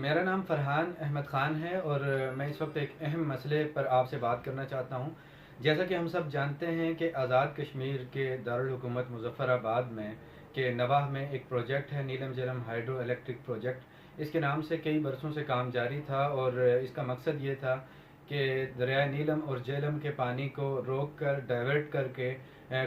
मेरा नाम फ़रहान अहमद ख़ान है और मैं इस वक्त एक अहम मसले पर आपसे बात करना चाहता हूँ। जैसा कि हम सब जानते हैं कि आज़ाद कश्मीर के दारुल हुकूमत मुज़फ़्फ़राबाद में के नवाह में एक प्रोजेक्ट है, नीलम झेलम हाइड्रो इलेक्ट्रिक प्रोजेक्ट। इसके नाम से कई बरसों से काम जारी था और इसका मकसद ये था कि दरियाए नीलम और झेलम के पानी को रोक कर डाइवर्ट करके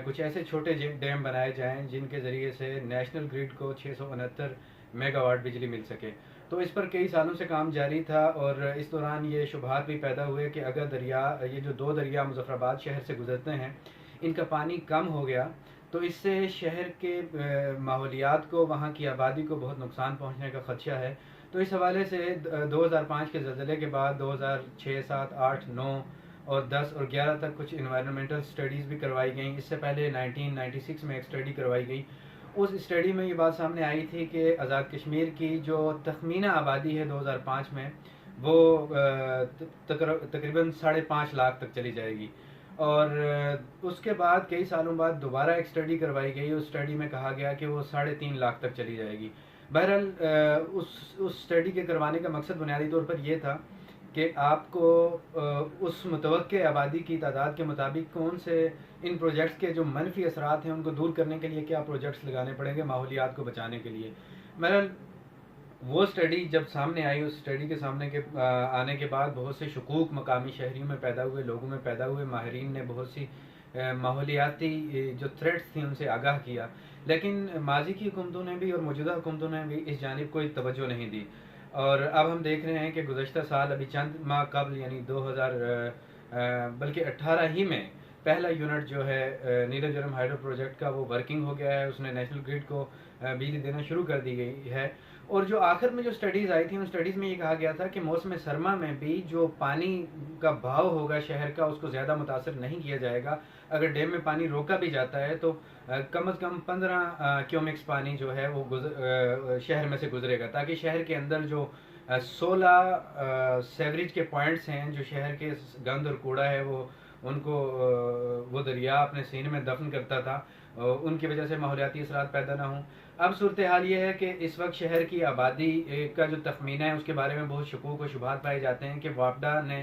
कुछ ऐसे छोटे डैम बनाए जाएं जिनके ज़रिए से नेशनल ग्रिड को 669 मेगावाट बिजली मिल सके। तो इस पर कई सालों से काम जारी था और इस दौरान ये शुबहात भी पैदा हुए कि अगर ये जो दो दरिया मुजफ्फराबाद शहर से गुजरते हैं, इनका पानी कम हो गया तो इससे शहर के माहौलियात को, वहाँ की आबादी को बहुत नुकसान पहुँचने का ख़दशा है। तो इस हवाले से 2005 के ज़लज़ले के बाद 2006, 7, 8, 9 और 10 और 11 तक कुछ इन्वायरमेंटल स्टडीज़ भी करवाई गई। इससे पहले 1996 में एक स्टडी करवाई गई। उस स्टडी में ये बात सामने आई थी कि आज़ाद कश्मीर की जो तखमीना आबादी है 2005 में, वो तकरीबन 5.5 लाख तक चली जाएगी। और उसके बाद कई सालों बाद दोबारा एक स्टडी करवाई गई। उस स्टडी में कहा गया कि वो 3.5 लाख तक चली जाएगी। बहरहाल उस स्टडी के करवाने का मकसद बुनियादी तौर पर यह था कि आपको उस मुतवक्के आबादी की तादाद के मुताबिक कौन से इन प्रोजेक्ट्स के जो मनफी असरात हैं उनको दूर करने के लिए क्या प्रोजेक्ट्स लगाने पड़ेंगे माहौलियात को बचाने के लिए। बहरहाल वो स्टडी जब सामने आई, उस स्टडी के आने के बाद बहुत से शकूक मकामी शहरियों में पैदा हुए, लोगों में पैदा हुए। माहिरीन ने बहुत सी माहौलियाती जो थ्रेट्स थी उनसे आगाह किया, लेकिन माजी की हुकूमतों ने भी और मौजूदा हुकूमतों ने भी इस जानिब कोई तवज्जो नहीं दी। और अब हम देख रहे हैं कि गुज़श्ता साल अभी चंद माह कबल यानी 2000 बल्कि 18 ही में पहला यूनिट जो है नीलम झेलम हाइड्रो प्रोजेक्ट का वो वर्किंग हो गया है। उसने नेशनल ग्रिड को बिजली देना शुरू कर दी गई है। और जो आखिर में जो स्टडीज़ आई थी उन स्टडीज़ में ये कहा गया था कि मौसम सरमा में भी जो पानी का बहाव होगा शहर का, उसको ज़्यादा मुतासर नहीं किया जाएगा। अगर डैम में पानी रोका भी जाता है तो कम अज़ कम 15 क्यूमिक्स पानी जो है वो शहर में से गुजरेगा, ताकि शहर के अंदर जो 16 सेवरेज के पॉइंट्स हैं, जो शहर के गंद और कूड़ा है वो दरिया अपने सीने में दफन करता था, उनकी वजह से माहौलियाती असरात पैदा ना हों। अब सूरत हाल ये है कि इस वक्त शहर की आबादी का जो तखमीना है उसके बारे में बहुत शकूक और शुबहात पाए जाते हैं कि वापडा ने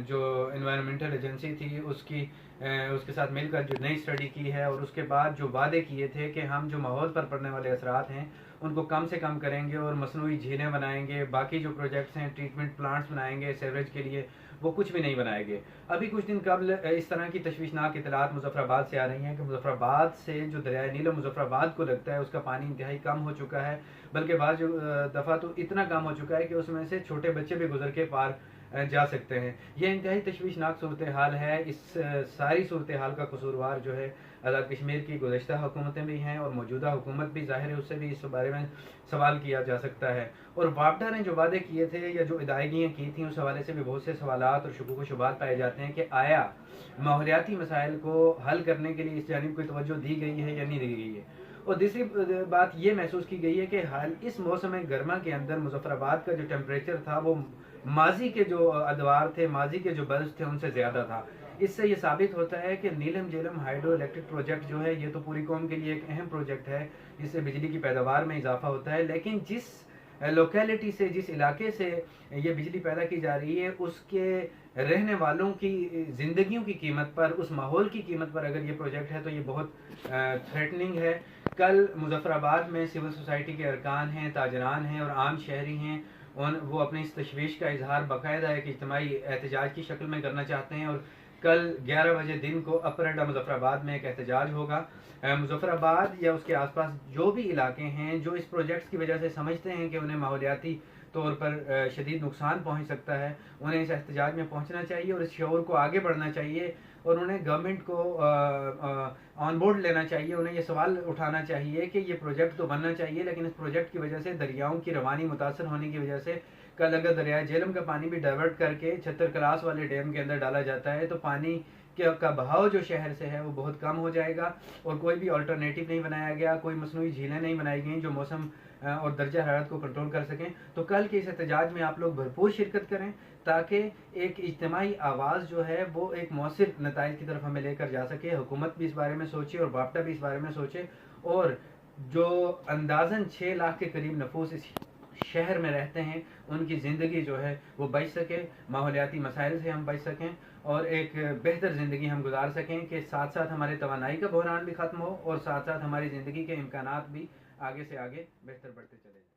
जो इन्वायरमेंटल एजेंसी थी उसके साथ मिलकर जो नई स्टडी की है और उसके बाद जो वादे किए थे कि हम जो माहौल पर पड़ने वाले असरात हैं उनको कम से कम करेंगे और मसनूई झीलें बनाएंगे, बाकी जो प्रोजेक्ट्स हैं ट्रीटमेंट प्लांट्स बनाएंगे सेवरेज के लिए, वो कुछ भी नहीं बनाएंगे। अभी कुछ दिन कबल इस तरह की तशवीशनाक इतलात मुजफ्फराबाद से आ रही हैं कि मुजफ्फराबाद से जो दरियाए नीलम मुजफ्फराबाद को लगता है उसका पानी इंतहाई कम हो चुका है, बल्कि बाद जो दफ़ा तो इतना कम हो चुका है कि उसमें से छोटे बच्चे भी गुजर के पार जा सकते हैं। यह इंतहाई तशवीशनाक सूरत हाल है। इस सारी सूरत हाल का कसूरवार जो है आज़ाद कश्मीर की गुज़श्ता हुकूमतें भी हैं और मौजूदा हुकूमत भी, ज़ाहिर है उससे भी इस बारे में सवाल किया जा सकता है। और वापडा ने जो वादे किए थे या जो अदायगियाँ की थी उस हवाले से भी बहुत से सवालात और शुकूक व शुबहात पाए जाते हैं कि आया माहौलियाती मसाइल को हल करने के लिए इस जानिब कोई तवज्जो दी गई है या नहीं दी गई है। और दूसरी बात ये महसूस की गई है कि हाल इस मौसम गर्मा के अंदर मुजफ्फराबाद का जो टेम्परेचर था वो माजी के जो अदवार थे, माजी के जो बर्स थे उनसे ज़्यादा था। इससे ये साबित होता है कि नीलम झेलम हाइड्रो इलेक्ट्रिक प्रोजेक्ट जो है ये तो पूरी कौम के लिए एक अहम प्रोजेक्ट है, जिससे बिजली की पैदावार में इजाफा होता है, लेकिन जिस लोकेलिटी से, जिस इलाके से ये बिजली पैदा की जा रही है उसके रहने वालों की ज़िंदगियों की कीमत पर, उस माहौल की कीमत पर अगर ये प्रोजेक्ट है तो ये बहुत थ्रेटनिंग है। कल मुजफ्फराबाद में सिविल सोसाइटी के अरकान हैं, ताजरान हैं और आम शहरी हैं, वो अपनी इस तशवीश का इजहार बाकायदा एक इज्तिमाई एहतजाज की शक्ल में करना चाहते हैं। और कल 11 बजे दिन को अपर अड्डा मुजफ्फराबाद में एक एहतजाज होगा। मुजफ्फराबाद या उसके आसपास जो भी इलाके हैं जो इस प्रोजेक्ट्स की वजह से समझते हैं कि उन्हें माहौलियाती तौर पर शदीद नुकसान पहुंच सकता है, उन्हें इस एहतजाज में पहुंचना चाहिए और इस शऊर को आगे बढ़ना चाहिए और उन्हें गवर्नमेंट को ऑन बोर्ड लेना चाहिए। उन्हें ये सवाल उठाना चाहिए कि ये प्रोजेक्ट तो बनना चाहिए, लेकिन इस प्रोजेक्ट की वजह से दरियाओं की रवानी मुतासर होने की वजह से कल अगर दरियाए झेलम का पानी भी डाइवर्ट करके 76 क्लास वाले डैम के अंदर डाला जाता है तो पानी का बहाव जो शहर से है वो बहुत कम हो जाएगा। और कोई भी अल्टरनेटिव नहीं बनाया गया, कोई मसनूई झीलें नहीं बनाई गई जो मौसम और दर्जा हरारत को कंट्रोल कर सकें। तो कल के इस एहतजाज में आप लोग भरपूर शिरकत करें ताकि एक इज्तिमाई आवाज़ जो है वो एक मौसर नताइज की तरफ हमें लेकर जा सके। हुकूमत भी इस बारे में सोचे और वापडा भी इस बारे में सोचे और जो अंदाज़न 6 लाख के करीब नफूस इस शहर में रहते हैं उनकी ज़िंदगी जो है वो बच सके, माहौलियाती मसाइल से हम बच सकें और एक बेहतर ज़िंदगी हम गुजार सकें कि साथ साथ हमारे तवानाई का बहरान भी ख़त्म हो और साथ साथ हमारी ज़िंदगी के इम्कानात भी आगे से आगे बेहतर बढ़ते चले जाएँ।